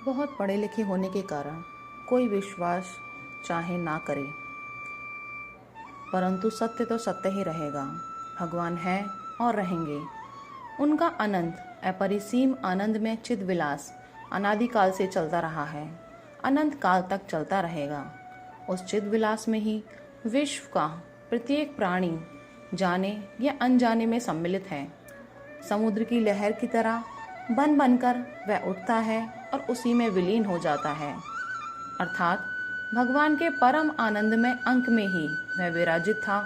बहुत पढ़े लिखे होने के कारण कोई विश्वास चाहे ना करे, परंतु सत्य तो सत्य ही रहेगा। भगवान है और रहेंगे। उनका अनंत अपरिसीम आनंद में चिद विलास अनादिकाल से चलता रहा है, अनंत काल तक चलता रहेगा। उस चिद विलास में ही विश्व का प्रत्येक प्राणी जाने या अनजाने में सम्मिलित है। समुद्र की लहर की तरह बन बनकर वह उठता है और उसी में विलीन हो जाता है। अर्थात भगवान के परम आनंद में अंक में ही वह विराजित था,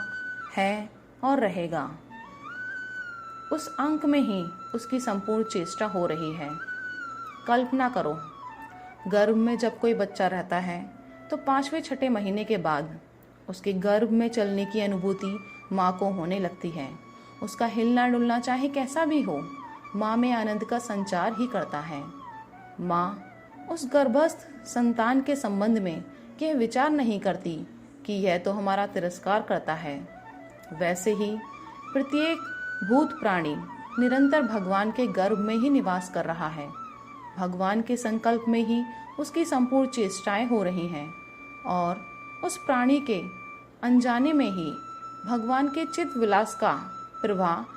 है और रहेगा। उस अंक में ही उसकी संपूर्ण चेष्टा हो रही है। कल्पना करो, गर्भ में जब कोई बच्चा रहता है तो 5वें 6ठे महीने के बाद उसके गर्भ में चलने की अनुभूति माँ को होने लगती है। उसका हिलना डुलना चाहे कैसा भी हो, माँ में आनंद का संचार ही करता है। माँ उस गर्भस्थ संतान के संबंध में यह विचार नहीं करती कि यह तो हमारा तिरस्कार करता है। वैसे ही प्रत्येक भूत प्राणी निरंतर भगवान के गर्भ में ही निवास कर रहा है। भगवान के संकल्प में ही उसकी संपूर्ण चेष्टाएं हो रही हैं और उस प्राणी के अनजाने में ही भगवान के चित्त विलास का प्रवाह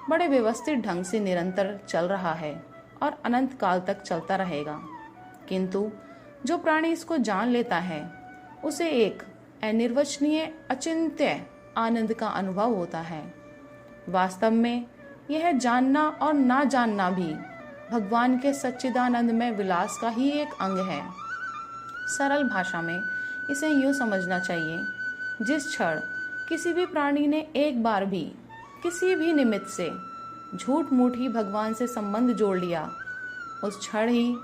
बड़े व्यवस्थित ढंग से निरंतर चल रहा है और अनंत काल तक चलता रहेगा। किंतु जो प्राणी इसको जान लेता है उसे एक अनिर्वचनीय अचिंत्य आनंद का अनुभव होता है। वास्तव में यह जानना और ना जानना भी भगवान के सच्चिदानंद में विलास का ही एक अंग है। सरल भाषा में इसे यूँ समझना चाहिए, जिस क्षण किसी भी प्राणी ने एक बार भी किसी भी निमित्त से झूठ मूठ ही भगवान से संबंध जोड़ लिया, उस क्षण ही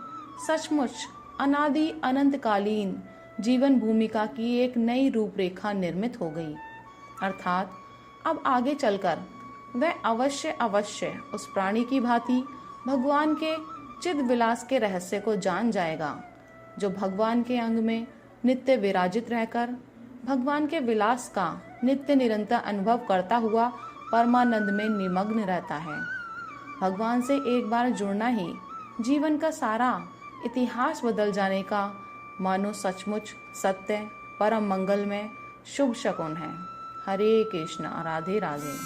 सचमुच अनादि अनंतकालीन जीवन भूमिका की एक नई रूपरेखा निर्मित हो गई। अर्थात अब आगे चलकर वह अवश्य उस प्राणी की भांति भगवान के चिद विलास के रहस्य को जान जाएगा, जो भगवान के अंग में नित्य विराजित रहकर भगवान के विलास का नित्य निरंतर अनुभव करता हुआ परमानंद में निमग्न रहता है। भगवान से एक बार जुड़ना ही जीवन का सारा इतिहास बदल जाने का मानो सचमुच सत्य परम मंगल में शुभ शकुन है। हरे कृष्ण, राधे राधे।